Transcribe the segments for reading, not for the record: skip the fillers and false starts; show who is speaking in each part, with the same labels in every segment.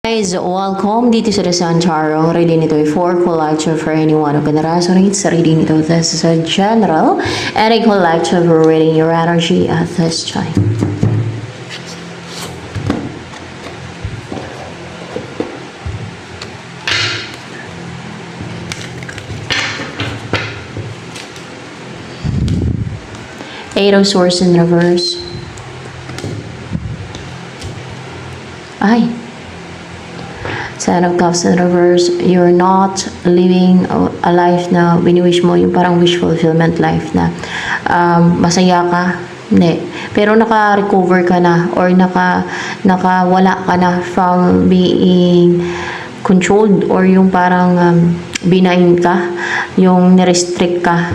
Speaker 1: Guys, welcome dito sa The Sun Tarot. Reading nito ay for collective for anyone who can resonate sa reading nito. This is a general and a collective reading your energy at this time. Eight of Swords in reverse. Ay. Ten of Cups in reverse. You're not living a life na wini-wish mo, yung parang wish fulfillment life na masaya ka. Hindi. Pero naka-recover ka na or nakawala ka na from being controlled or yung parang binain ka, yung nirestrict ka.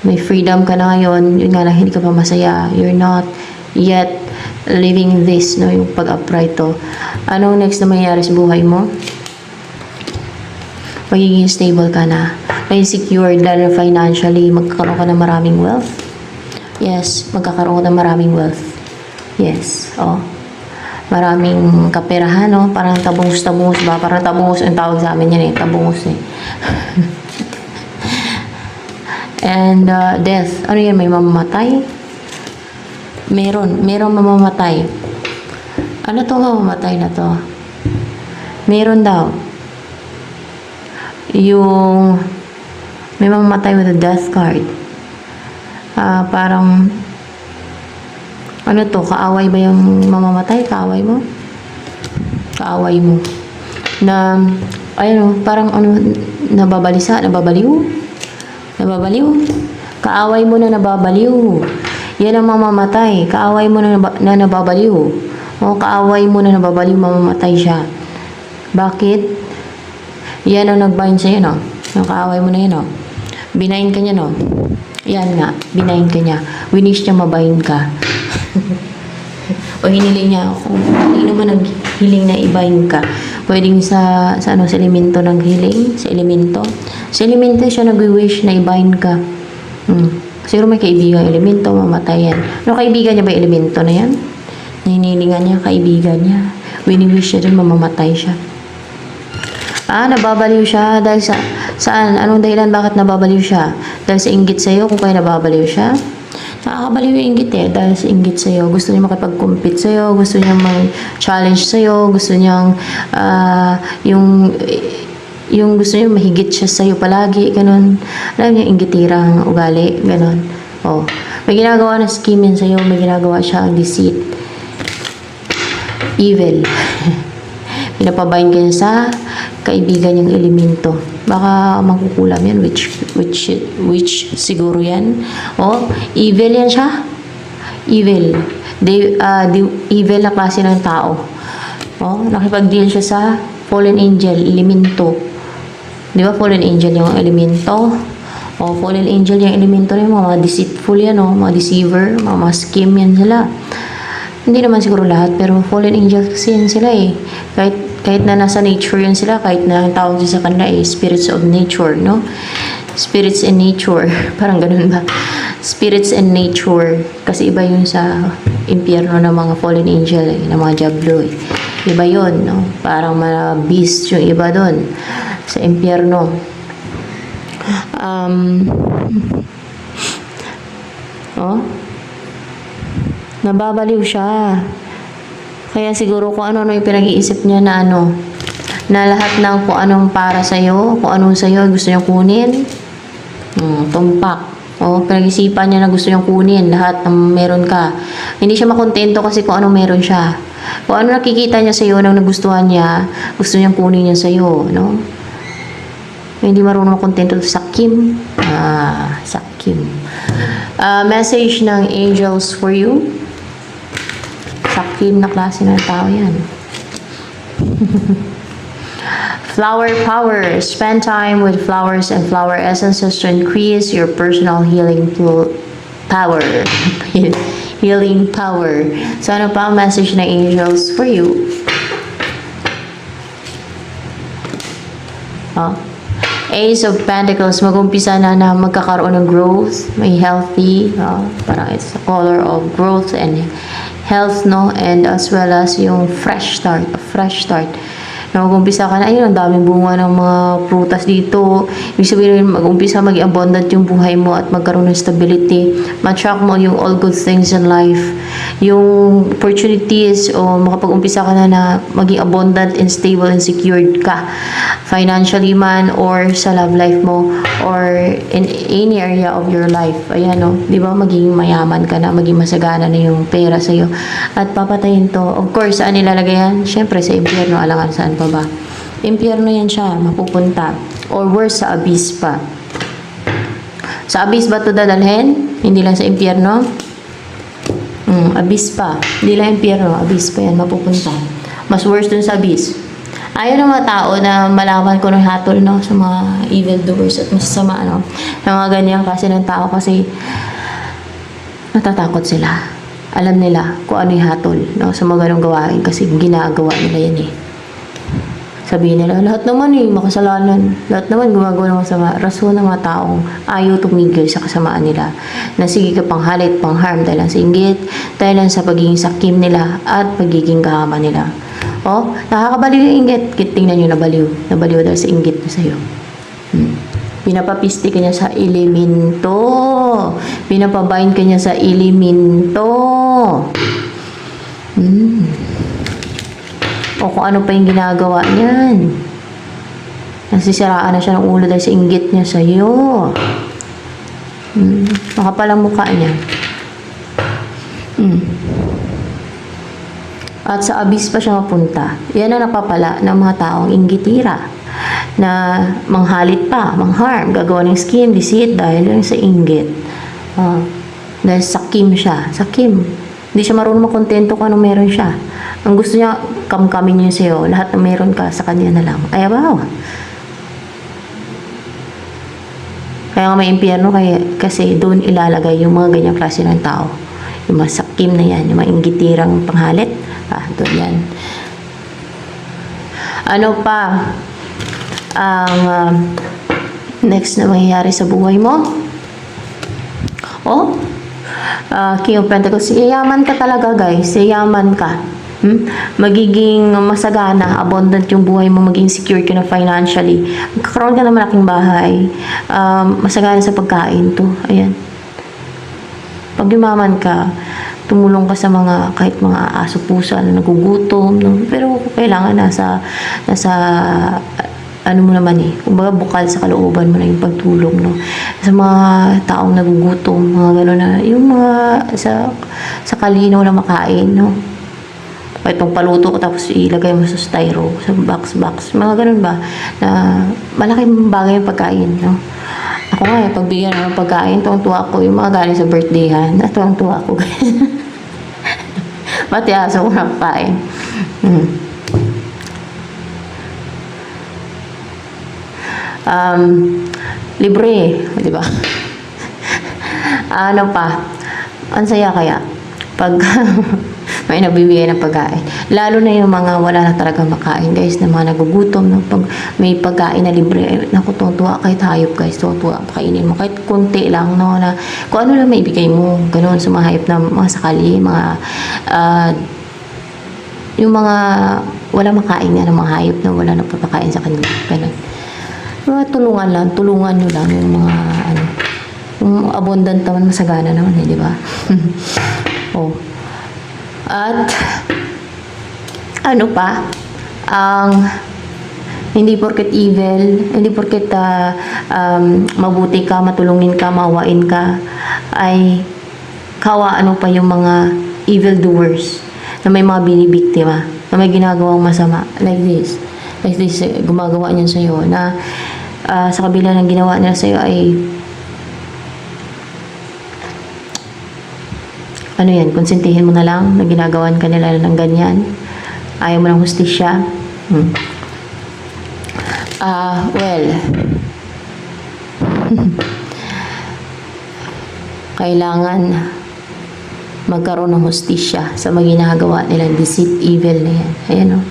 Speaker 1: May freedom ka na ngayon, yun nga lang, hindi ka pa masaya. You're not yet living this, no, yung pag-upright to. Anong next na mangyayari sa buhay mo? Magiging stable ka na. May secure dahil financially, magkakaroon ka ng maraming wealth. Yes, magkakaroon ka ng maraming wealth. Yes, maraming kaperahan, no? Parang tabungus ba? Parang tabungus ang tawag sa amin yan eh. Tabungus eh. And death. Ano yan? May mamamatay? Meron mamamatay. Ano tong mamamatay na to? Meron daw. Yung may mamamatay with a death card. Parang ano to? Kaaway ba yung mamamatay? Kaaway mo? Kaaway mo. Na, ayun, parang ano, nababalisa, nababaliw. Kaaway mo na nababaliw. Yan ang mamamatay. Kaaway mo na nababaliw. Kaaway mo na nababaliw, mamamatay siya. Bakit? Yan ang nag-bind sa'yo, no? Yung kaaway mo na yun, no? Binain ka niya, no? Yan nga, binain ka niya. Winish niya mabind ka. O hiniling niya, hindi naman naghiling na i-bind ka. Pwedeng sa elemento ng healing, sa elemento. Sa elemento siya nag-wish na i-bind ka. Siguro may kaibigan elemento, mamatay yan. Ano kaibigan niya ba yung elemento na yan? Hinilingan niya, kaibigan niya. Wini-wish niya din, mamamatay siya. Nababaliw siya dahil saan? Anong dahilan bakit nababaliw siya? Dahil sa inggit sa'yo, kung kaya nababaliw siya? Nakakabaliw yung inggit eh, dahil sa inggit sa'yo. Gusto niya makipag-compete sa'yo, gusto niya mag-challenge sa'yo, gusto niyang yung gusto niya mahigit siya sa'yo palagi, ganun. Alam niya, inggitirang ugali, ganun. May ginagawa na scheme yan sa'yo, may ginagawa siya ang deceit. Evil. Pinapabayin ka niya sa kaibigan niyang elemento. Baka makukulam yan, which siguro yan. Evil yan siya. Evil. Evil na klase ng tao. Nakipag-deal siya sa fallen angel, elemento. Di ba fallen angel yung elemento? Fallen angel yung elemento na yung mga deceitful yan, mga deceiver, mga scheme yan sila. Hindi naman siguro lahat, pero fallen angel kasi yan sila eh. Kahit na nasa nature yan sila, kahit na ang tawag sa kanila eh, spirits of nature, no? Spirits in nature. Parang ganun ba? Spirits in nature. Kasi iba yun sa impyerno ng mga fallen angel eh, ng mga diablo eh. Iba yun, no? Parang mga beast yung iba doon sa impyerno. Nababaliw siya. Kaya siguro kung ano yung pinag-iisip niya na na lahat ng kung anong para sa'yo, kung anong sa'yo gusto niyang kunin, tumpak. Pinag-isipan niya na gusto niyang kunin lahat ng meron ka. Hindi siya makontento kasi kung anong meron siya. Kung ano nakikita niya sa'yo nang nagustuhan niya, gusto niyang kunin niya sa'yo, no? Hindi marunong makontento sa Kim. Sa Kim. Message ng angels for you. Sa Kim na klase ng tao yan. Flower power. Spend time with flowers and flower essences to increase your personal healing power. Healing power. So, ano pa ang message ng angels for you? Ace of Pentacles, mag-umpisa na magkakaroon ng growth, may healthy, parang it's a color of growth and health, no, and as well as yung fresh start. Na mag-umpisa ka na, ayun, ang daming bunga ng mga prutas dito. Ibig sabihin, mag-umpisa, maging abundant yung buhay mo at magkaroon ng stability. Ma-track mo yung all good things in life. Yung opportunities o makapag-umpisa ka na na maging abundant and stable and secured ka. Financially man or sa love life mo or in any area of your life. Ayan, no? Di ba? Maging mayaman ka na, maging masagana na yung pera sa'yo. At papatayin to. Of course, saan nilalagay yan? Siyempre, sa impyerno. Alangan saan pa ba? Impyerno yan siya, mapupunta. Or worse, sa abyss pa. Sa abyss ba ito dadalhin? Hindi lang sa impyerno? Abyss pa. Hindi lang impyerno, abyss pa yan, mapupunta. Mas worse dun sa abyss. Ayaw ng mga tao na malaman ko ng hatol, no, sa mga evil doers at masasama, no, ng mga ganyan kasi ng tao kasi natatakot sila. Alam nila kung ano yung hatol, no, sa mga ganong gawain kasi ginagawa nila yan eh. Sabihin nila, lahat naman eh, makasalanan. Lahat naman gumagawa ng masama. Rason ng mga taong ayaw tumigil sa kasamaan nila. Na sige ka pang halit, pang harm dahil lang sa inggit, dahil lang sa pagiging sakim nila at pagiging kahama nila. Oh, nakakabaliw yung inggit. Tingnan nyo, nabaliw. Nabaliw dahil sa inggit na sa'yo. Pinapapisti ka niya sa elemento. Pinapabind ka niya sa elemento. O kung ano pa yung ginagawa niyan. Nasisiraan na siya ng ulo dahil sa inggit niya sa'yo. Makapalang mukha niya. At sa abyss pa siya mapunta. Yan ang napapala ng mga taong inggitira. Na manghalit pa, mangharm, gagawa ng scheme, deceit dahil lang sa inggit. Dahil sakim siya. Sakim. Hindi siya marunong makontento kung ano meron siya. Ang gusto niya, kamkamin niya sa'yo. Lahat na meron ka, sa kanya na lang. Ay, wow. Kaya nga may impyerno kasi doon ilalagay yung mga ganyang klase ng tao. Yung mga sakim na yan, yung mga inggitirang panghalit. Doon yan. Ano pa ang next na mangyayari sa buhay mo? King of Pentacles, yayaman ka talaga guys. Yayaman ka. Magiging masagana, abundant yung buhay mo, maging secure ka na financially. Magkakaroon ka ng malaking bahay. Masagana sa pagkain to. Ayan. Pag yumaman ka, tumulong ka sa mga, kahit mga aso pusa na nagugutom, no? Pero kailangan nasa ano mo naman eh, kumbaga bukal sa kalooban mo na yung pagtulong, no? Sa mga taong nagugutom, mga gano'n na, yung mga sa kalinaw na makain, no? Itong paluto ko tapos ilagay mo sa styro, sa box, mga gano'n ba, na malaking bagay yung pagkain, no? Ako nga, pagbigyan ng pagkain, tuwang-tuwa ko, yung mga galing sa birthdayhan, tuwang-tuwa ko. Pati aso ko nakapain. Libre, di ba? Ano pa? Ang saya kaya pag may nabibigay ng pagkain. Lalo na yung mga wala na talaga makain, guys, na mga nagugutom, no? Pag may pagkain na libre, naku, tuwa kahit hayop, guys, tuwa pakainin mo, kahit konti lang, no, na kung ano lang may ibigay mo, ganoon sa mga hayop na mga sakali, mga yung mga wala makain nga ng mga hayop na wala na papakain sa kanila, ganoon. Mga tulungan nyo lang yung mga ano, yung abundant naman, masagana naman, di ba? At ano pa, ang hindi porket evil, hindi porket mabuti ka, matulungin ka, mawain ka, ay ano pa yung mga evil doers na may mga binibiktima, na may ginagawang masama like this, gumagawa niyan sa'yo na sa kabila ng ginawa niya sa'yo ay ano yan, konsentihin mo na lang na ginagawan ka nila ng ganyan. Ayaw mo ng hustisya. Well, kailangan magkaroon ng hustisya sa mga ginagawa nilang deceit, evil na yan. Ayan o.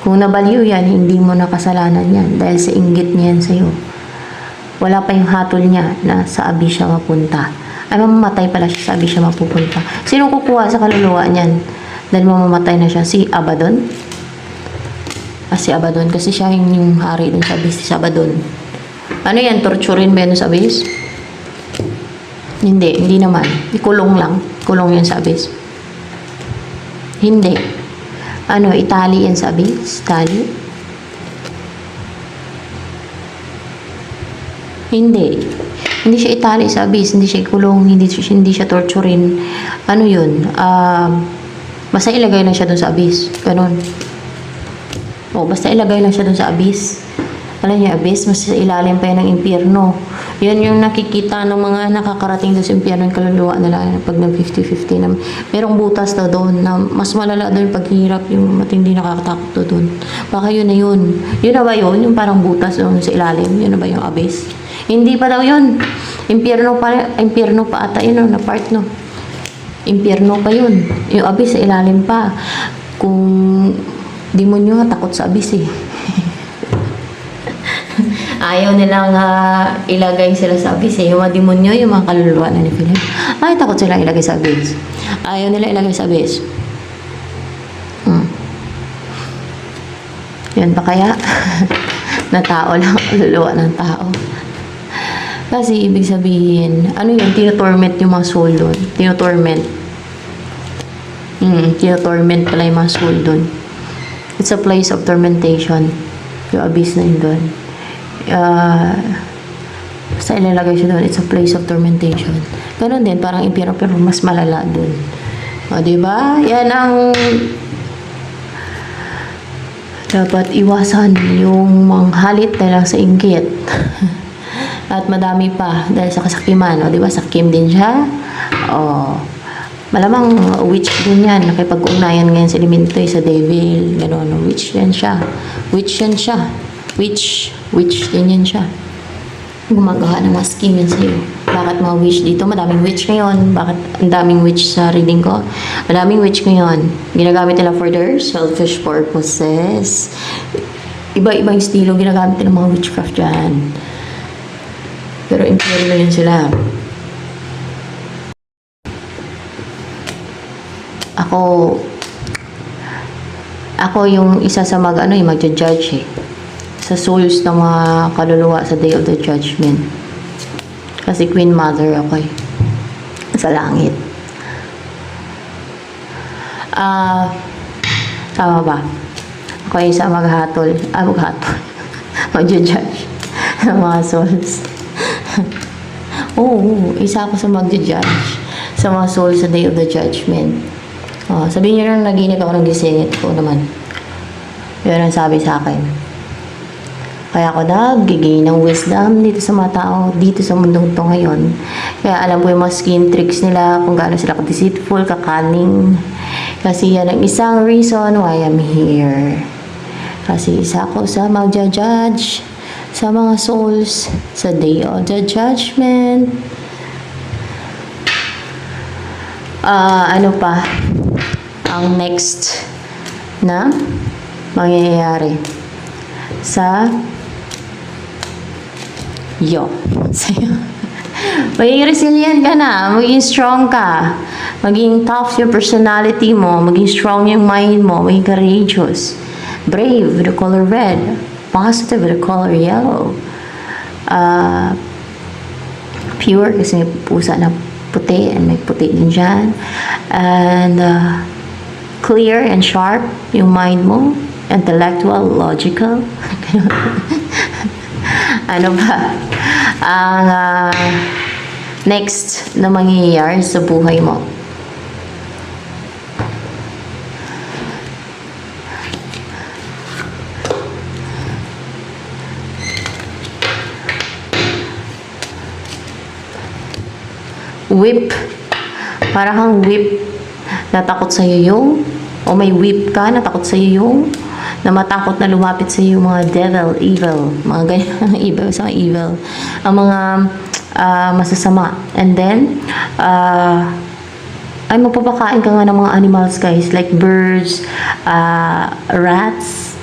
Speaker 1: Kung nabaliw yan, hindi mo na kasalanan yan dahil sa inggit niyan sa'yo. Wala pa yung hatol niya na sa abyss siya mapunta. Ay, mamamatay pala siya. Sabi siya mapupunta. Sino kukuha sa kaluluwa niyan? Dahil mamamatay na siya. Si Abaddon? Si Abaddon. Kasi siya yung hari dun sa abyss. Si Abaddon. Ano yan? Torturin ba yan sa abyss? Hindi naman. Ikulong lang. Kulong yan sa abyss. Hindi. Ano, Italy yan sa abyss? Italy? Hindi siya Italy sa abyss. Hindi siya ikulong. Hindi siya torturin. Ano yun? Basta ilagay lang siya dun sa abyss. Ganon. Basta ilagay lang siya dun sa abyss. Alam niyo, abyss, mas sa ilalim pa yan ng impyerno. Yan yung nakikita ng mga nakakarating doon sa impyerno yung kaluluwa nila pag nag 50-50 na merong butas daw doon na mas malala doon paghihirap yung matindi nakakatakot daw doon. Baka yun na yun. Yun na ba yun? Yung parang butas doon sa ilalim. Yun na ba yung abyss? Hindi pa daw yun. Impyerno pa ata yun, na part, no? Impyerno pa yun. Yung abyss sa ilalim pa. Kung demonyo nga, takot sa abyss eh. Ayaw nilang ilagay sila sa abyss eh. Yung mga demonyo, yung mga kaluluwa na ni Philip. Ay, takot sila ilagay sa abyss. Ayaw nila ilagay sa abyss. Yan ba kaya? Na tao lang, kaluluwa ng tao. Kasi ibig sabihin, ano yun, tinotorment yung mga soul doon. Tinotorment pala yung mga soul doon. It's a place of tormentation. Yung abyss na yun doon. Basta ilalagay siya doon, it's a place of tormentation. Ganon din, parang impyerno pero mas malala doon. Diba? Yan ang dapat iwasan, yung manghalit dahil lang sa inggit. At madami pa dahil sa kasakiman. Diba? Sakim din siya. Malamang witch din yan. Nakipag-ugnayan ngayon sa elemento sa devil. Ganon, witch yan siya. Witch din yan siya. Gumagawa ng mga scheme yan sa'yo. Bakit mga witch dito? Madaming witch ngayon. Bakit ang daming witch sa reading ko? Madaming witch ngayon. Ginagamit nila for their selfish purposes. Iba-ibang estilo ginagamit nila mga witchcraft dyan. Pero impyerno yun sila. Ako yung isa sa magja-judge eh. Sa souls ng mga kaluluwa sa Day of the Judgment. Kasi Queen Mother ako eh. Sa langit. Tama ba? Ako yung isa maghatol. Magja-judge ng mga souls. Isa ako sa magja-judge sa mga souls sa Day of the Judgment. Sabihin nyo lang naginip ako ng gisingit ko naman. Yun ang sabi sa akin. Kaya ako nag-gain ng wisdom dito sa mga tao, dito sa mundong to ngayon. Kaya alam ko yung mga skin tricks nila, kung gaano sila ka-deceitful, kakaning. Kasi yan ang isang reason why I'm here. Kasi isa ako sa magja-judge sa mga souls sa Day of the Judgment. Ano pa ang next na mangyayari sa sa'yo? Maging resilient ka na, maging strong ka, maging tough yung personality mo, maging strong yung mind mo, maging courageous, brave with the color red, positive with the color yellow, pure kasi may pusa na puti and may puti din dyan, and clear and sharp yung mind mo, intellectual, logical. Ano ba ang next na mangyayari sa buhay mo? Whip. Parang kang whip. Natakot sa'yo yung, o may whip ka, natakot sa'yo yung, na matakot na lumapit sa iyo mga devil, evil, mga ganyan, evil, sa evil, ang mga masasama. And then, ay magpapakain ka nga ng mga animals guys, like birds, rats,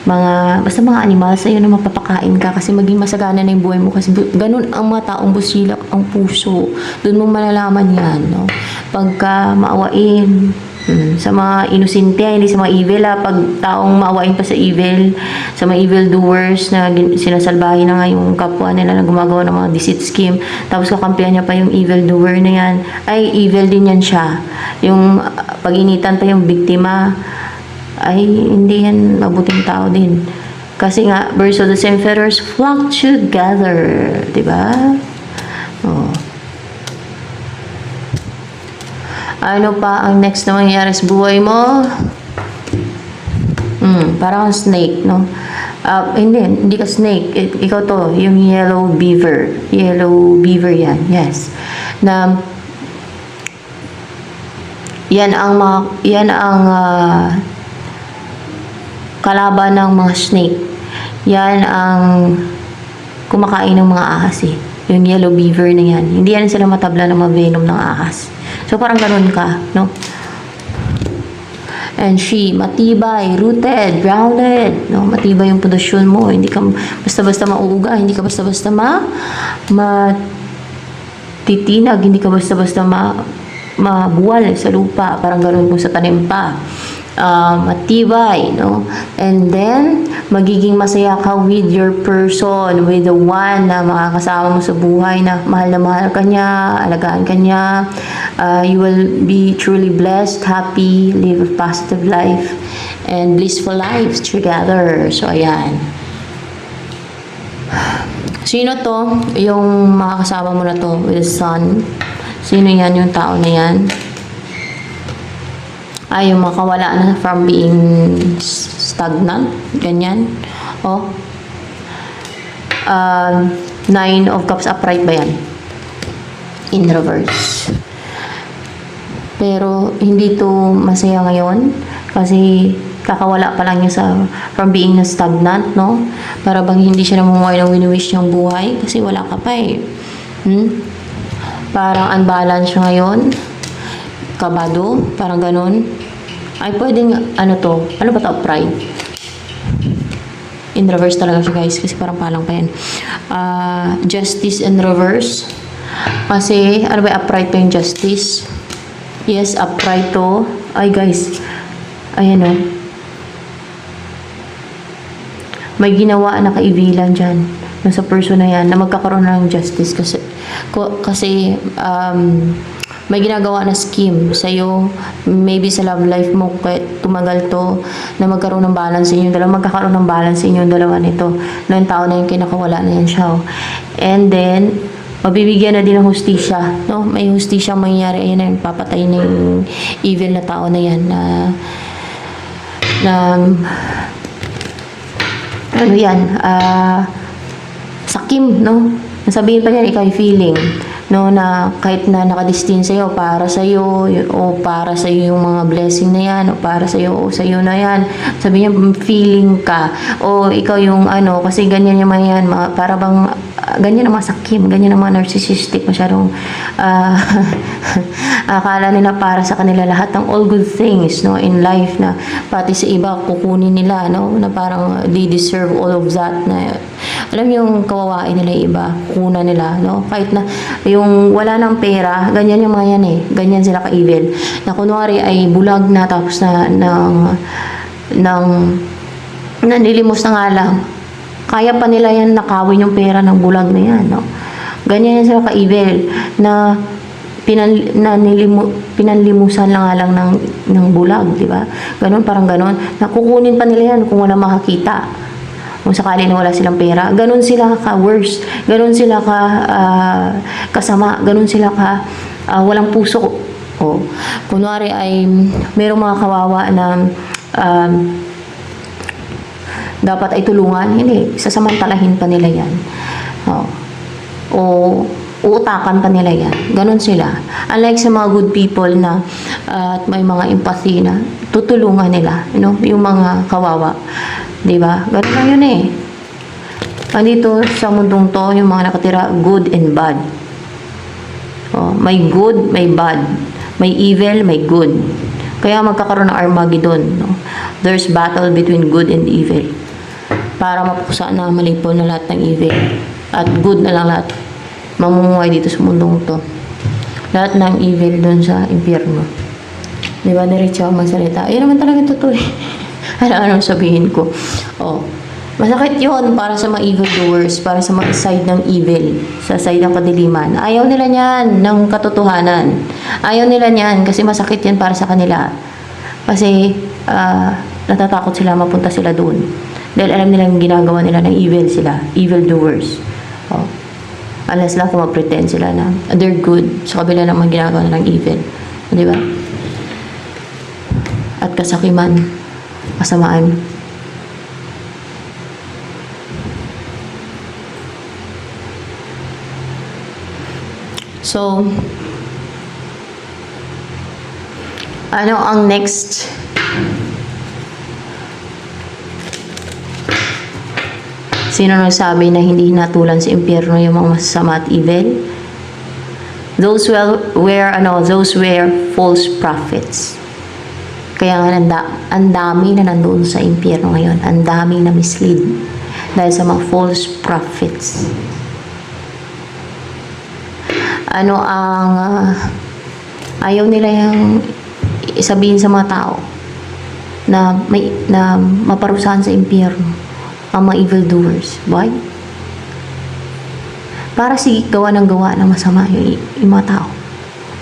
Speaker 1: basta mga animals, ayun na mapapakain ka kasi maging masagana na yung buhay mo kasi ganun ang mga taong busilak ang puso. Doon mo malalaman yan, no? Pagka maawain, sa mga inosente, hindi sa mga evil pag taong maawain pa sa evil, sa mga evil doers na sinasalbahin na nga yung kapwa nila na gumagawa ng mga deceit scheme, tapos kakampihan niya pa yung evil doer na yan, ay evil din yan siya. Yung pag-initan pa yung biktima, ay hindi yan mabuting tao din. Kasi nga, birds of the same feathers flock together. Diba? Oh. Ano pa ang next na mangyayari sa buhay mo? Parang kang snake, no? Hindi ka snake. Ikaw to, yung yellow beaver. Yellow beaver yan, yes. Na, yan ang kalaban ng mga snake. Yan ang kumakain ng mga ahas eh. Yung yellow beaver na yan. Hindi yan sila matabla ng mga venom ng ahas. So, parang ganun ka, no? And she, matibay, rooted, grounded, no? Matibay yung pundasyon mo. Hindi ka basta-basta mauuga, hindi ka basta-basta matitinag, hindi ka basta-basta mabuwal sa lupa. Parang ganun kung sa tanim pa. Matibay, no? And then, magiging masaya ka with your person, with the one na makakasama mo sa buhay na mahal ka niya, alagaan ka niya. You will be truly blessed, happy, live a positive life, and blissful lives together. So, ayan. Sino to? Yung makakasama mo na to with the sun. Sino yan? Yung tao na yan? Ay, yung makawala na from being stagnant. Ganyan. Oh. 9 of Cups upright ba yan? In reverse. Pero, hindi to masaya ngayon. Kasi, kakawala pa lang niya from being stagnant, no? Para bang hindi siya namumuhay ng wini-wish niyang buhay. Kasi wala ka pa eh. Parang unbalance siya ngayon. Kabado. Parang ganun. Ay, pwedeng, ano to? Ano ba to? Pride. In reverse talaga siya, guys. Kasi parang palang pa yan. Justice in reverse. Kasi, ano ba, upright pa yung justice? Yes, upright to. Ay, guys. Ayan o. May ginawa na kaibilan dyan. Sa person na yan, na magkakaroon ng justice. Kasi may ginagawa na scheme sa'yo, maybe sa love life mo, kahit tumagal to, na magkaroon ng balance sa inyong dalawa, magkakaroon ng balance sa inyong dalawa nito, na yung tao na yung kinakawala na yan siya. And then, mabibigyan na din ng hustisya, no? May hustisya mangyayari, ayun na yun, papatay na yung evil na tao na yan, ano yan, sakim, no? Nasabihin pa niya, ikaw yung feeling, no, na kahit na nakadestin sa'yo, para sa'yo, o para sa'yo yung mga blessing na yan, o para sa'yo, o sa'yo na yan. Sabi niya, feeling ka, o ikaw yung ano, kasi ganyan yung mga yan, para bang, ganyan ang mga sakim, ganyan ang mga narcissistic, masyadong, akala nila para sa kanila lahat ng all good things, no, in life, na pati sa iba, kukunin nila, no, na parang they deserve all of that, na, alam yung kawawain nila yung iba, kukunan nila, no, kahit na, yung wala ng pera, ganyan yung mga yan eh. Ganyan sila ka-evil. Na kunwari ay bulag na tapos nanilimos na nga lang. Kaya pa nila yan nakawin yung pera ng bulag na yan, no? Ganyan yan sila ka-evil na pinanlimusan lang nga lang ng bulag, di ba? Ganon, parang ganon. Nakukunin pa nila yan kung wala makakita. Kung sakali na wala silang pera, ganun sila ka-worse, ganun sila kasama, ganun sila walang puso. O, kunwari ay mayroong mga kawawa na dapat ay tulungan, hindi, sasamantalahin pa nila yan. O uutakan pa nila yan. Ganun sila. Unlike sa mga good people na at may mga empathy na tutulungan nila, yung mga kawawa. Diba? Ganun lang yun eh. Andito sa mundong to, yung mga nakatira, good and bad. May good, may bad. May evil, may good. Kaya magkakaroon ng Armageddon. No? There's battle between good and evil. para mapuksa na malipol na lahat ng evil. At good na lang lahat. Mamumuhay dito sa mundong to. Lahat ng evil doon sa impyerno. Di ba? Diretso ako magsalita. Ayun naman talaga totoo eh. Ano sabihin ko? Oh. Masakit yun para sa mga evil doers, para sa mga side ng evil, sa side ng kadiliman. Ayaw nila niyan ng katotohanan. Ayaw nila niyan kasi masakit yan para sa kanila. Kasi natatakot sila, mapunta sila doon. Dahil alam nilang ginagawa nila ng evil sila, evil doers. Oh. Unless lang kung mag-pretend sila na they're good sa kabila naman ginagawa nila ng evil. Di ba? At kasakiman, kasamaan. So, ano ang next? Sino nagsabi na hindi hinatulan sa impyerno yung mga masasama at evil? Those were false prophets. Kaya nga ang dami na nandoon sa impyerno ngayon. Ang daming na mislead dahil sa mga false prophets. Ano ang ayaw nila yung sabihin sa mga tao na maparusahan sa impyerno ang mga evildoers. Why? Para sige gawa ng masama yung mga tao.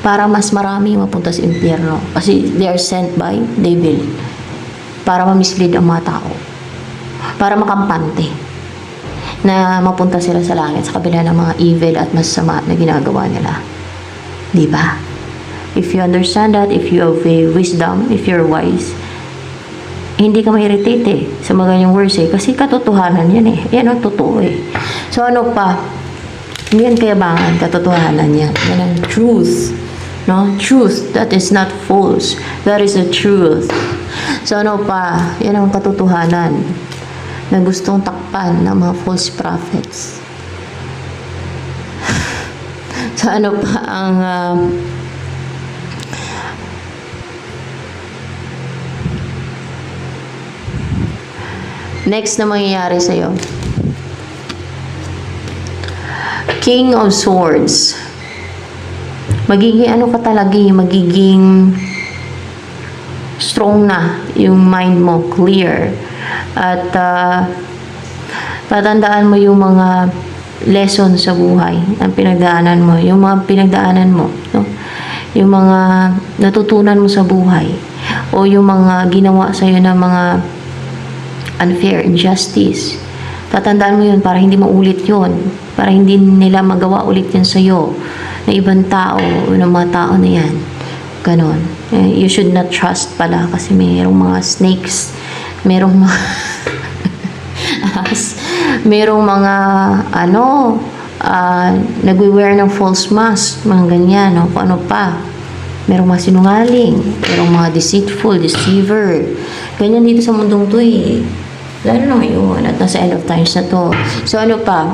Speaker 1: Para mas marami mapunta sa impyerno. Kasi they are sent by devil. Para mamislead ang mga tao. Para makampante. Na mapunta sila sa langit sa kabila ng mga evil at masama na ginagawa nila. Di ba? If you understand that, if you have wisdom, if you're wise, hindi ka ma-irritate eh sa mga ganyang words eh. Kasi katotohanan yan eh. Yan ang totoo eh. So ano pa? Hindi yan kayabangan, katotohanan yan. Yan ang truth. No? Truth, that is not false. That is the truth. So ano pa? Yan ang katotohanan na gustong takpan ng mga false prophets. So ano pa ang next na mangyayari sa'yo? King of Swords. Magiging ano ka talaga, magiging strong na yung mind mo, clear. At tatandaan mo yung mga lesson sa buhay ang pinagdaanan mo, yung mga pinagdaanan mo, no? Yung mga natutunan mo sa buhay o yung mga ginawa sa'yo ng mga unfair, injustice. Tatandaan mo yun para hindi maulit yun, para hindi nila magawa ulit yan sa'yo na ibang tao o ng mga tao na yan. Ganon. You should not trust pala kasi mayroong mga snakes, merong mga merong mga nagwe-wear ng false mask, mga ganyan, no? Kung ano pa. Merong mga sinungaling, merong mga deceitful, deceiver. Ganyan dito sa mundong to eh. Lalo na ngayon at nasa end of times na to. So ano pa?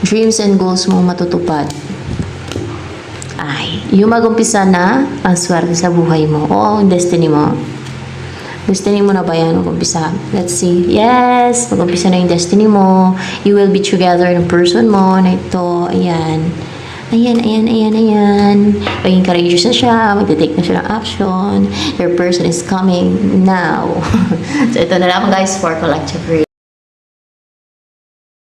Speaker 1: Dreams and goals mo matutupad. Ay, yung mag-umpisa na ang swerte sa buhay mo o ang destiny mo. Destiny mo na ba yan mag-umpisa? Let's see. Yes! Mag-umpisa na yung destiny mo. You will be together ng person mo na ito. Ayan. Ayan. Maging courageous na siya. Magte-take na siya ng action. Your person is coming now. So ito na lang guys for collective reading.